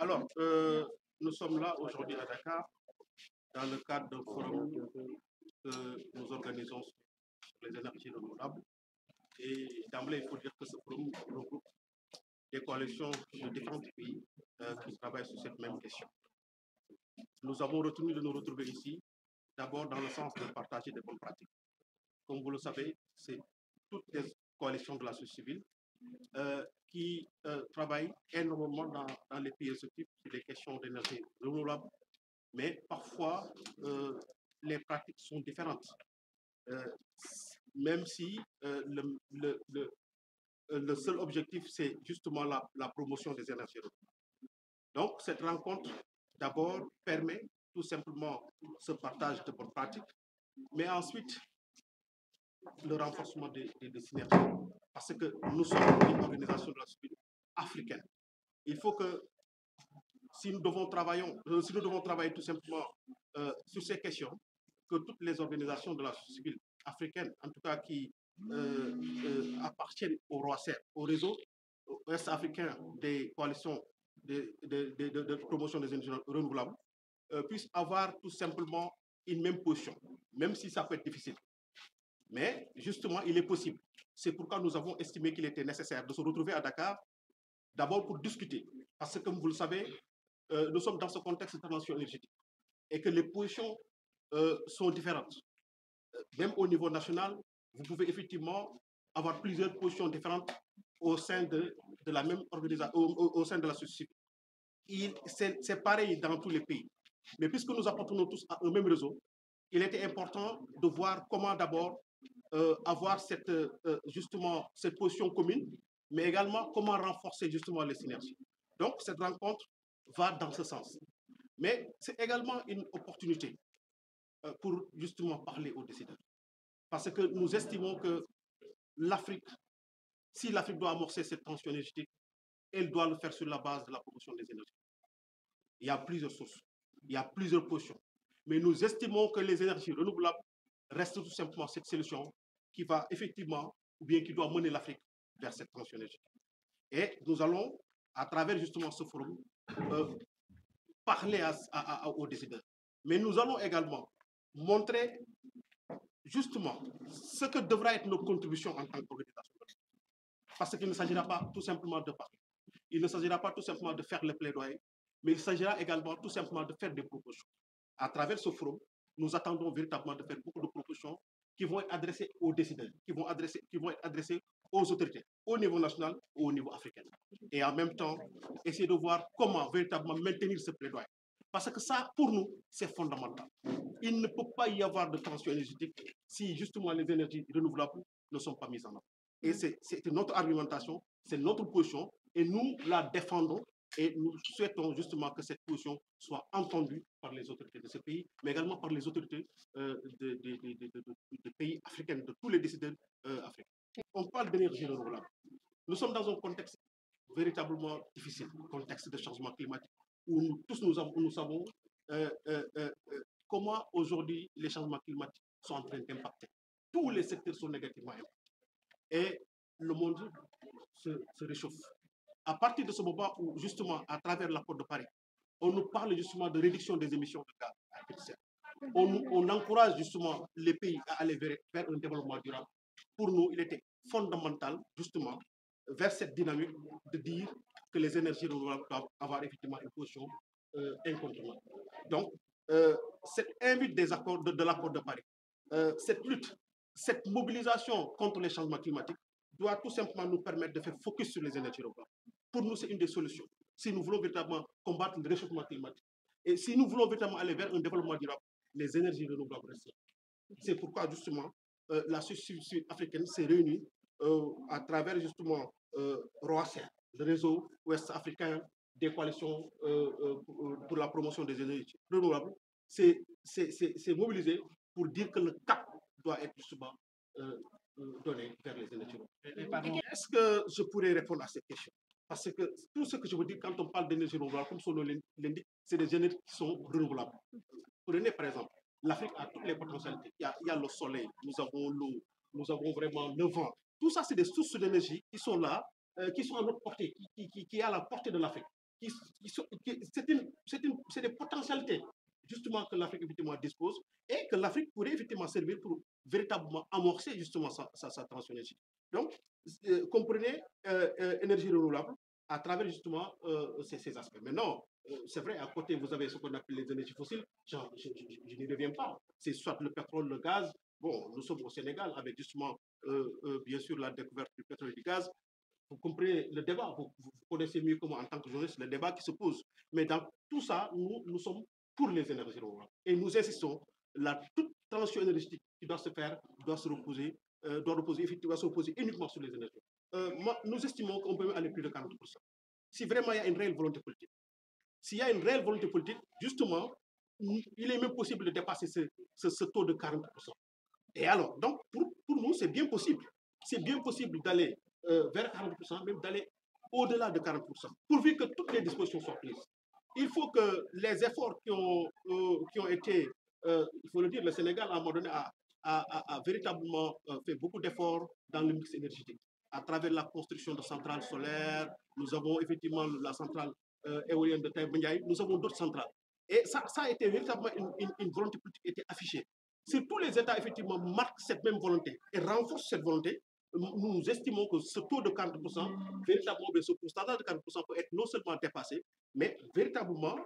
Alors, nous sommes là aujourd'hui à Dakar dans le cadre d'un forum que nous organisons sur les énergies renouvelables. Et d'emblée, il faut dire que ce forum regroupe des coalitions de différents pays qui travaillent sur cette même question. Nous avons retenu de nous retrouver ici, d'abord dans le sens de partager des bonnes pratiques. Comme vous le savez, c'est toutes les coalitions de la société civile qui travaillent énormément dans les pays respectifs sur les questions d'énergie renouvelable, mais parfois les pratiques sont différentes. Même si le seul objectif, c'est justement la promotion des énergies renouvelables. Donc, cette rencontre, d'abord, permet tout simplement ce partage de bonnes pratiques, mais ensuite, le renforcement des synergies. Parce que nous sommes une organisation de la société africaine. Il faut que, si nous devons travailler tout simplement sur ces questions, que toutes les organisations de la société civile africaine, en tout cas qui appartiennent au ROACER, au réseau ouest-africain des coalitions de promotion des énergies renouvelables, puissent avoir tout simplement une même position, même si ça peut être difficile. Mais justement, il est possible. C'est pourquoi nous avons estimé qu'il était nécessaire de se retrouver à Dakar, d'abord pour discuter. Parce que, comme vous le savez, nous sommes dans ce contexte de transition énergétique et que les positions sont différentes. Même au niveau national, vous pouvez effectivement avoir plusieurs positions différentes au sein de la même organisation, au sein de la société. C'est pareil dans tous les pays. Mais puisque nous appartenons tous à un même réseau, il était important de voir comment d'abord avoir justement cette position commune, mais également comment renforcer justement les synergies. Donc, cette rencontre va dans ce sens. Mais c'est également une opportunité pour justement parler aux décideurs. Parce que nous estimons que l'Afrique, si l'Afrique doit amorcer cette tension énergétique, elle doit le faire sur la base de la promotion des énergies. Il y a plusieurs sources, il y a plusieurs positions. Mais nous estimons que les énergies renouvelables restent tout simplement cette solution qui va effectivement, ou bien qui doit mener l'Afrique vers cette transition énergétique. Et nous allons, à travers justement ce forum, parler aux décideurs. Mais nous allons également montrer justement ce que devra être notre contribution en tant qu'organisation. Parce qu'il ne s'agira pas tout simplement de parler. Il ne s'agira pas tout simplement de faire le plaidoyer, mais il s'agira également tout simplement de faire des propositions. À travers ce forum, nous attendons véritablement de faire beaucoup de propositions qui vont être adressées aux décideurs, qui vont être adressées aux autorités, au niveau national ou au niveau africain. Et en même temps, essayer de voir comment véritablement maintenir ce plaidoyer. Parce que ça, pour nous, c'est fondamental. Il ne peut pas y avoir de tension énergétique si justement les énergies renouvelables ne sont pas mises en œuvre. Et c'est notre argumentation, c'est notre position, et nous la défendons, et nous souhaitons justement que cette position soit entendue par les autorités de ce pays, mais également par les autorités de pays africains, de tous les décideurs africains. On parle d'énergie renouvelable. Nous sommes dans un contexte véritablement difficile, contexte de changement climatique, où nous savons comment aujourd'hui les changements climatiques sont en train d'impacter. Tous les secteurs sont négativement impactés. Et le monde se réchauffe. À partir de ce moment où, justement, à travers l'accord de Paris, on nous parle justement de réduction des émissions de gaz à effet de serre. On encourage justement les pays à aller vers un développement durable. Pour nous, il était fondamental, justement, vers cette dynamique, de dire que les énergies renouvelables doivent avoir effectivement une position incontournable. Donc, cette invite des accords de l'accord de Paris, cette lutte, cette mobilisation contre les changements climatiques doit tout simplement nous permettre de faire focus sur les énergies renouvelables. Pour nous, c'est une des solutions. Si nous voulons véritablement combattre le réchauffement climatique et si nous voulons véritablement aller vers un développement durable, les énergies renouvelables restent. C'est pourquoi, justement, la société sud-africaine s'est réunie à travers, justement, ROACER, le réseau ouest-africain des coalitions pour la promotion des énergies renouvelables, s'est mobilisé pour dire que le cap doit être justement donné vers les énergies renouvelables. Est-ce que je pourrais répondre à cette question? Parce que tout ce que je veux dire quand on parle d'énergie renouvelable, comme son nom l'indique, c'est des énergies qui sont renouvelables. Prenez par exemple, l'Afrique a toutes les potentialités. Il y a le soleil, nous avons l'eau, nous avons vraiment le vent. Tout ça, c'est des sources d'énergie qui sont là, qui sont à notre portée, qui est à la portée de l'Afrique. c'est des potentialités justement que l'Afrique effectivement dispose et que l'Afrique pourrait effectivement servir pour véritablement amorcer justement sa transition énergétique. Donc, comprenez énergie renouvelable à travers justement ces aspects. Maintenant, c'est vrai, à côté, vous avez ce qu'on appelle les énergies fossiles, je n'y reviens pas. C'est soit le pétrole, le gaz. Bon, nous sommes au Sénégal avec justement, bien sûr, la découverte du pétrole et du gaz. Vous comprenez le débat, vous connaissez mieux que moi en tant que journaliste le débat qui se pose. Mais dans tout ça, nous sommes pour les énergies renouvelables. Et nous insistons, toute transition énergétique qui doit se faire doit se reposer, effectivement, se reposer uniquement sur les énergies. Nous estimons qu'on peut aller plus de 40%. Si vraiment il y a une réelle volonté politique. S'il y a une réelle volonté politique, justement, il est même possible de dépasser ce taux de 40%. Et alors, donc, pour nous, c'est bien possible. C'est bien possible d'aller vers 40%, même d'aller au-delà de 40%, pourvu que toutes les dispositions soient prises. Il faut que les efforts qui ont été, il faut le dire, le Sénégal, à un moment donné, a véritablement fait beaucoup d'efforts dans le mix énergétique. À travers la construction de centrales solaires, nous avons effectivement la centrale éolienne de Taïbanyaï, nous avons d'autres centrales. Et ça a été véritablement une volonté politique qui était affichée. Si tous les États, effectivement, marquent cette même volonté et renforcent cette volonté, nous estimons que ce taux de 40%, véritablement, ce pourcentage de 40% peut être non seulement dépassé, mais véritablement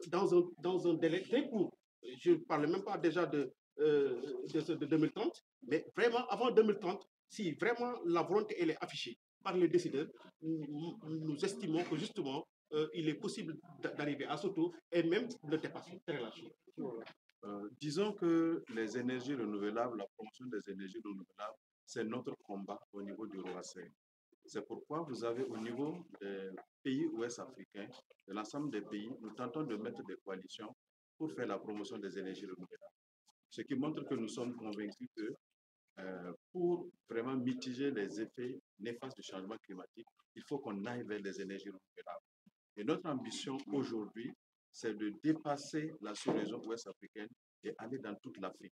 dans un délai très court. Je ne parle même pas déjà de 2030, mais vraiment avant 2030, si vraiment la volonté elle est affichée par les décideurs, nous estimons que justement, il est possible d'arriver à ce taux et même de le dépasser très largement. Disons que les énergies renouvelables, la promotion des énergies renouvelables, c'est notre combat au niveau du ROACER. C'est pourquoi vous avez au niveau des pays ouest africains, de l'ensemble des pays, nous tentons de mettre des coalitions pour faire la promotion des énergies renouvelables. Ce qui montre que nous sommes convaincus que pour vraiment mitiger les effets néfastes du changement climatique, il faut qu'on aille vers les énergies renouvelables. Et notre ambition aujourd'hui, c'est de dépasser la sous-région ouest africaine et aller dans toute l'Afrique.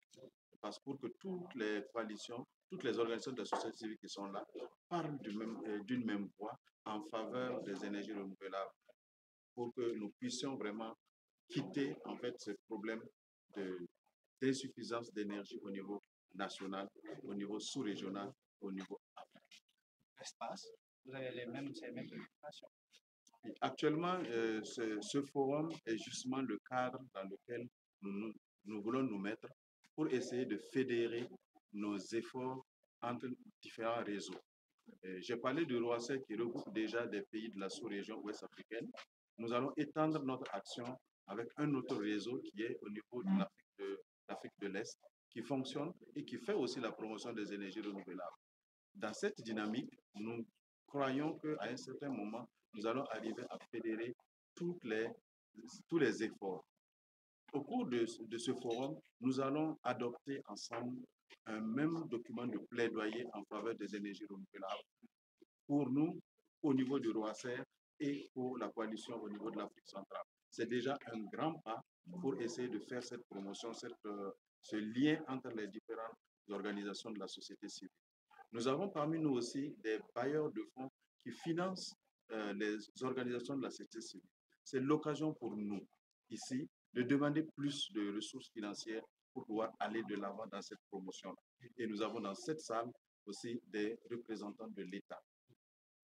Parce que pour que toutes les coalitions, toutes les organisations de la société civile qui sont là parlent d'une même voix en faveur des énergies renouvelables, pour que nous puissions vraiment quitter en fait ce problème d'insuffisance d'énergie au niveau national, au niveau sous-régional, au niveau africain. L'espace, vous avez ces mêmes préoccupations. Actuellement, ce forum est justement le cadre dans lequel nous voulons nous mettre pour essayer de fédérer nos efforts entre différents réseaux. J'ai parlé du ROACER qui regroupe déjà des pays de la sous-région ouest africaine. Nous allons étendre notre action avec un autre réseau qui est au niveau de l'Afrique de l'Est, qui fonctionne et qui fait aussi la promotion des énergies renouvelables. Dans cette dynamique, nous croyons qu'à un certain moment, nous allons arriver à fédérer tous les efforts. Au cours de ce forum, nous allons adopter ensemble un même document de plaidoyer en faveur des énergies renouvelables pour nous au niveau du ROACER et pour la coalition au niveau de l'Afrique centrale. C'est déjà un grand pas pour essayer de faire cette promotion, ce lien entre les différentes organisations de la société civile. Nous avons parmi nous aussi des bailleurs de fonds qui financent les organisations de la société civile. C'est l'occasion pour nous, ici, de demander plus de ressources financières pour pouvoir aller de l'avant dans cette promotion. Et nous avons dans cette salle aussi des représentants de l'État.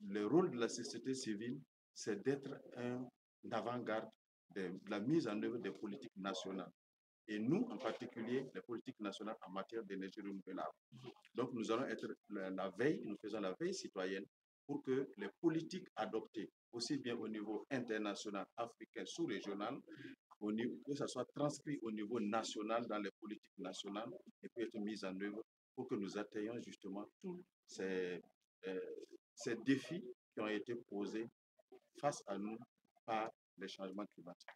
Le rôle de la société civile, c'est d'être un avant-garde de la mise en œuvre des politiques nationales. Et nous, en particulier, les politiques nationales en matière d'énergie renouvelable. Donc, nous allons être la veille, nous faisons la veille citoyenne pour que les politiques adoptées, aussi bien au niveau international, africain, sous-régional, que ça soit transcrit au niveau national dans les politiques nationales et puis être mises en œuvre pour que nous atteignions justement tous ces défis qui ont été posés face à nous par les changements climatiques.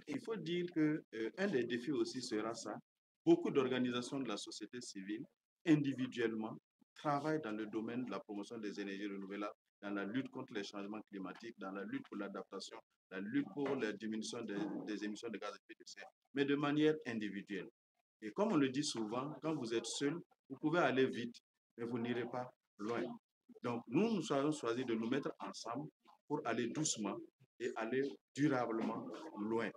Il faut dire qu'un des défis aussi sera ça. Beaucoup d'organisations de la société civile, individuellement, travaillent dans le domaine de la promotion des énergies renouvelables, dans la lutte contre les changements climatiques, dans la lutte pour l'adaptation, la lutte pour la diminution des émissions de gaz à effet de serre, mais de manière individuelle. Et comme on le dit souvent, quand vous êtes seul, vous pouvez aller vite, mais vous n'irez pas loin. Donc, nous avons choisi de nous mettre ensemble pour aller doucement, et aller durablement loin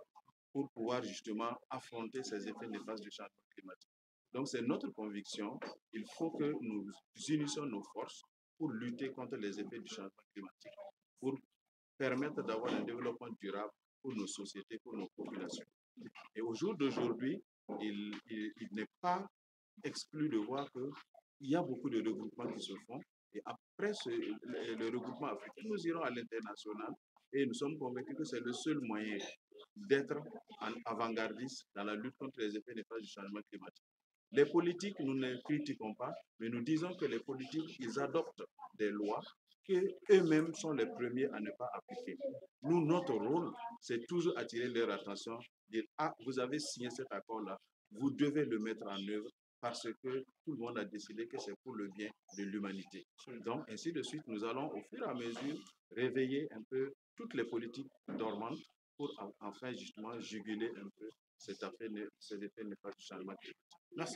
pour pouvoir justement affronter ces effets néfastes du changement climatique. Donc c'est notre conviction, il faut que nous unissions nos forces pour lutter contre les effets du changement climatique, pour permettre d'avoir un développement durable pour nos sociétés, pour nos populations. Et au jour d'aujourd'hui, il n'est pas exclu de voir qu'il y a beaucoup de regroupements qui se font. Et après le regroupement africain, nous irons à l'international et nous sommes convaincus que c'est le seul moyen d'être avant-gardiste dans la lutte contre les effets néfastes du changement climatique. Les politiques, nous ne critiquons pas, mais nous disons que les politiques, ils adoptent des lois qu'eux-mêmes sont les premiers à ne pas appliquer. Nous, notre rôle, c'est toujours attirer leur attention, dire, ah, vous avez signé cet accord-là, vous devez le mettre en œuvre parce que tout le monde a décidé que c'est pour le bien de l'humanité. Donc, ainsi de suite, nous allons au fur et à mesure réveiller un peu toutes les politiques dormantes pour enfin justement juguler un peu ces effets néfastes du changement climatique. Merci.